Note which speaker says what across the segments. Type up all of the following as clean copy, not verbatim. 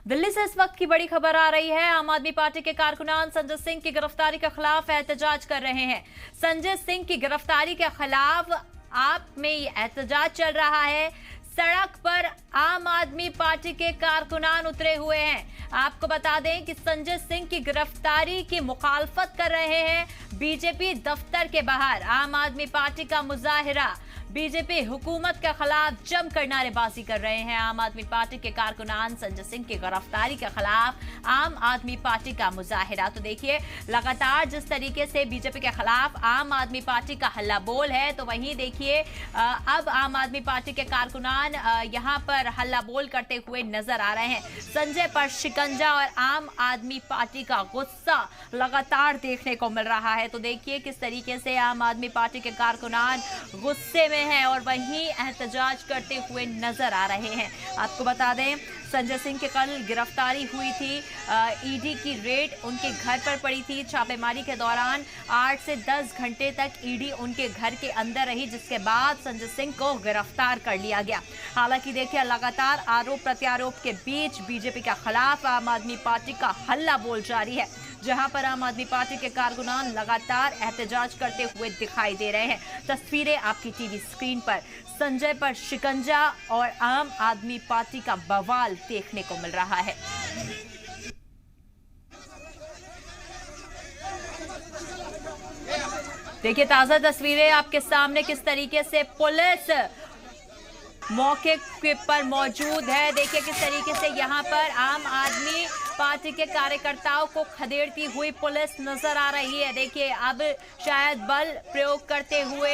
Speaker 1: दिल्ली से इस वक्त की बड़ी खबर आ रही है। आम आदमी पार्टी के कारकुनान संजय सिंह की गिरफ्तारी के खिलाफ एहतजाज कर रहे हैं। संजय सिंह की गिरफ्तारी के खिलाफ आप में एहतजाज चल रहा है। सड़क पर आम आदमी पार्टी के कारकुनान उतरे हुए हैं। आपको बता दें कि संजय सिंह की गिरफ्तारी की मुखालफत कर रहे हैं। बीजेपी दफ्तर के बाहर आम आदमी पार्टी का मुजाहिरा, बीजेपी हुकूमत के खिलाफ जमकर नारेबाजी कर रहे हैं। आम आदमी पार्टी के कारकुनान संजय सिंह की गिरफ्तारी के खिलाफ आम आदमी पार्टी का मुजाहिरा। तो देखिए, लगातार जिस तरीके से बीजेपी के खिलाफ आम आदमी पार्टी का हल्ला बोल है, तो वहीं देखिए अब आम आदमी पार्टी के कारकुनान यहां पर हल्ला बोल करते हुए नजर आ रहे हैं। संजय पर शिकंजा और आम आदमी पार्टी का गुस्सा लगातार देखने को मिल रहा है। तो देखिए किस तरीके से आम आदमी पार्टी के कारकुनान गुस्से में हैं और वहीं एहतजाज करते हुए नजर आ रहे हैं। आपको बता दें, संजय सिंह की कल गिरफ्तारी हुई थी। ईडी की रेड उनके घर पर पड़ी थी। छापेमारी के दौरान 8 से 10 घंटे तक ईडी उनके घर के अंदर रही, जिसके बाद संजय सिंह को गिरफ्तार कर लिया गया। हालांकि देखिए, लगातार आरोप प्रत्यारोप के बीच बीजेपी के खिलाफ आम आदमी पार्टी का हल्ला बोल जारी है, जहां पर आम आदमी पार्टी के कारकुनान लगातार एहतजाज करते हुए दिखाई दे रहे हैं। तस्वीरें आपकी टीवी स्क्रीन पर संजय पर शिकंजा और आम आदमी पार्टी का बवाल देखने को मिल रहा है। देखिए ताजा तस्वीरें आपके सामने, किस तरीके से पुलिस मौके पर मौजूद है। देखिए किस तरीके से यहाँ पर आम आदमी पार्टी के कार्यकर्ताओं को खदेड़ती हुई पुलिस नजर आ रही है। देखिए अब शायद बल प्रयोग करते हुए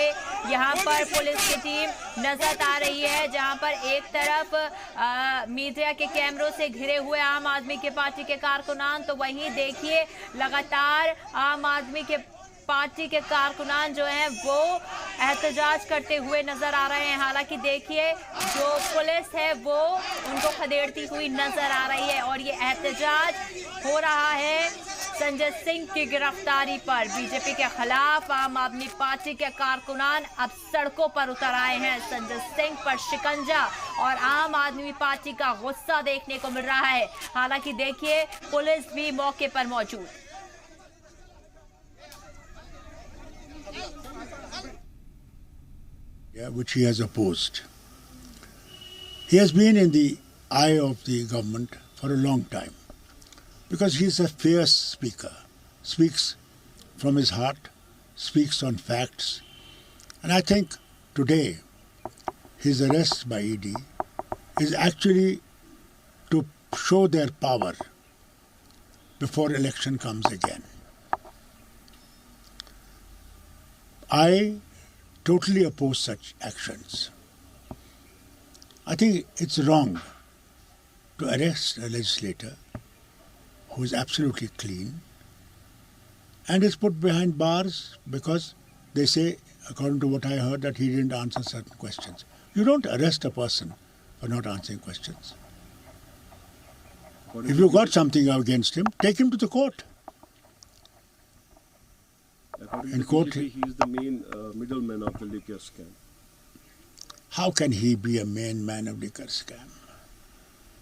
Speaker 1: यहाँ पर पुलिस की टीम नजर आ रही है, जहाँ पर एक तरफ मीडिया के कैमरों से घिरे हुए आम आदमी के पार्टी के कारकुनान, तो वहीं देखिए लगातार आम आदमी के पार्टी के कारकुनान जो हैं वो एहतजाज करते हुए नजर आ रहे हैं। हालांकि देखिए जो पुलिस है वो उनको खदेड़ती हुई नजर आ रही है और ये एहतजाज हो रहा है संजय सिंह की गिरफ्तारी पर। बीजेपी के खिलाफ आम आदमी पार्टी के कारकुनान अब सड़कों पर उतर आए हैं। संजय सिंह पर शिकंजा और आम आदमी पार्टी का गुस्सा देखने को मिल रहा है। हालांकि देखिए पुलिस भी मौके पर मौजूद।
Speaker 2: Which he has opposed. He has been in the eye of the government for a long time because he is a fierce speaker, speaks from his heart, speaks on facts, and I think today his arrest by ED is actually to show their power before election comes again. I totally oppose such actions. I think it's wrong to arrest a legislator who is absolutely clean and is put behind bars because they say, according to what I heard, that he didn't answer certain questions. You don't arrest a person for not answering questions. If you got something against him, take him to the court.
Speaker 3: According to BJP, he is the main middleman of the liquor scam.
Speaker 2: How can he be a main man of liquor scam?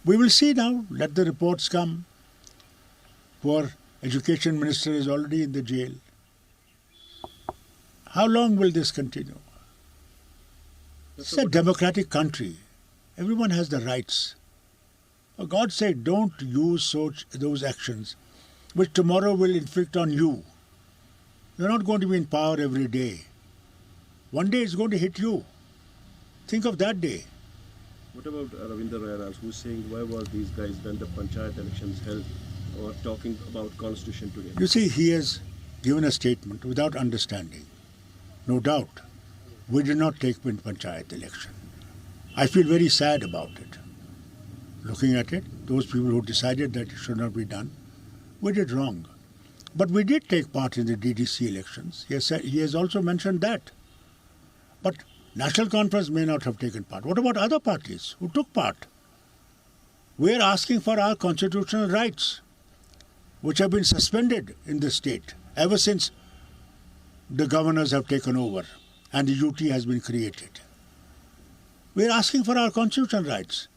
Speaker 2: We will see now. Let the reports come. Poor education minister is already in the jail. How long will this continue? It's a democratic country. Everyone has the rights. For God's sake, don't use those actions which tomorrow will inflict on you. You're not going to be in power every day. One day it's going to hit you. Think of that day.
Speaker 3: What about Ravinder Rairas, who's saying why were these guys when the panchayat elections held or talking about constitution today?
Speaker 2: You see, he has given a statement without understanding. No doubt, we did not take in panchayat election. I feel very sad about it. Looking at it, those people who decided that it should not be done, we did wrong. But we did take part in the DDC elections. He has also mentioned that. But National Conference may not have taken part. What about other parties who took part? We are asking for our constitutional rights, which have been suspended in the state ever since the governors have taken over and the UT has been created. We are asking for our constitutional rights.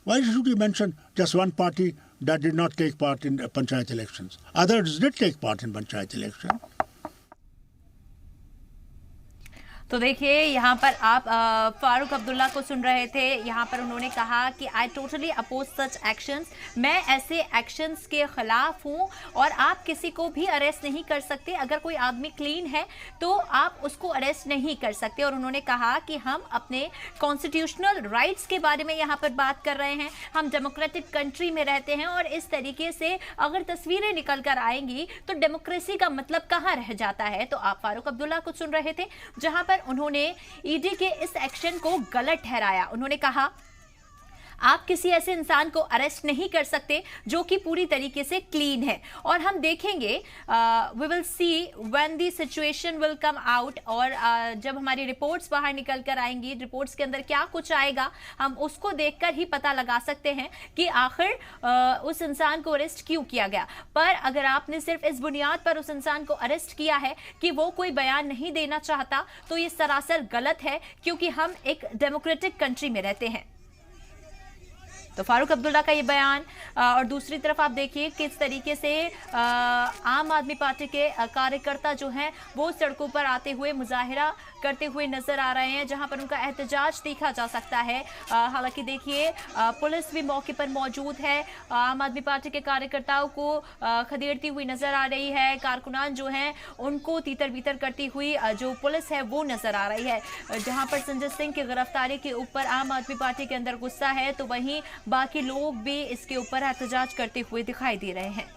Speaker 2: Why should you mention just one party that did not take part in panchayat elections? Others did take part in panchayat election.
Speaker 1: तो देखिए यहाँ पर आप फारूक अब्दुल्ला को सुन रहे थे। यहाँ पर उन्होंने कहा कि I totally oppose such actions, मैं ऐसे एक्शंस के खिलाफ हूँ और आप किसी को भी अरेस्ट नहीं कर सकते। अगर कोई आदमी क्लीन है तो आप उसको अरेस्ट नहीं कर सकते। और उन्होंने कहा कि हम अपने कॉन्स्टिट्यूशनल राइट्स के बारे में यहाँ पर बात कर रहे हैं, हम डेमोक्रेटिक कंट्री में रहते हैं और इस तरीके से अगर तस्वीरें निकल कर आएंगी तो डेमोक्रेसी का मतलब कहाँ रह जाता है। तो आप फारूक अब्दुल्ला को सुन रहे थे, जहाँ पर उन्होंने ईडी के इस एक्शन को गलत ठहराया। उन्होंने कहा आप किसी ऐसे इंसान को अरेस्ट नहीं कर सकते जो कि पूरी तरीके से क्लीन है। और हम देखेंगे, we will see when the situation will come out, और जब हमारी रिपोर्ट्स बाहर निकल कर आएंगी, रिपोर्ट्स के अंदर क्या कुछ आएगा हम उसको देखकर ही पता लगा सकते हैं कि आखिर उस इंसान को अरेस्ट क्यों किया गया। पर अगर आपने सिर्फ इस बुनियाद पर उस इंसान को अरेस्ट किया है कि वो कोई बयान नहीं देना चाहता, तो ये सरासर गलत है, क्योंकि हम एक डेमोक्रेटिक कंट्री में रहते हैं। तो फारूक अब्दुल्ला का ये बयान, और दूसरी तरफ आप देखिए किस तरीके से आम आदमी पार्टी के कार्यकर्ता जो हैं वो सड़कों पर आते हुए मुजाहिरा करते हुए नजर आ रहे हैं, जहां पर उनका एहतजाज देखा जा सकता है। हालांकि देखिए पुलिस भी मौके पर मौजूद है, आम आदमी पार्टी के कार्यकर्ताओं को खदेड़ती हुई नजर आ रही है, कारकुनान जो हैं उनको तीतर बीतर करती हुई जो पुलिस है वो नजर आ रही है। जहां पर संजय सिंह की गिरफ्तारी के ऊपर आम आदमी पार्टी के अंदर गुस्सा है, तो वहीं बाकी लोग भी इसके ऊपर एहतजाज करते हुए दिखाई दे रहे हैं।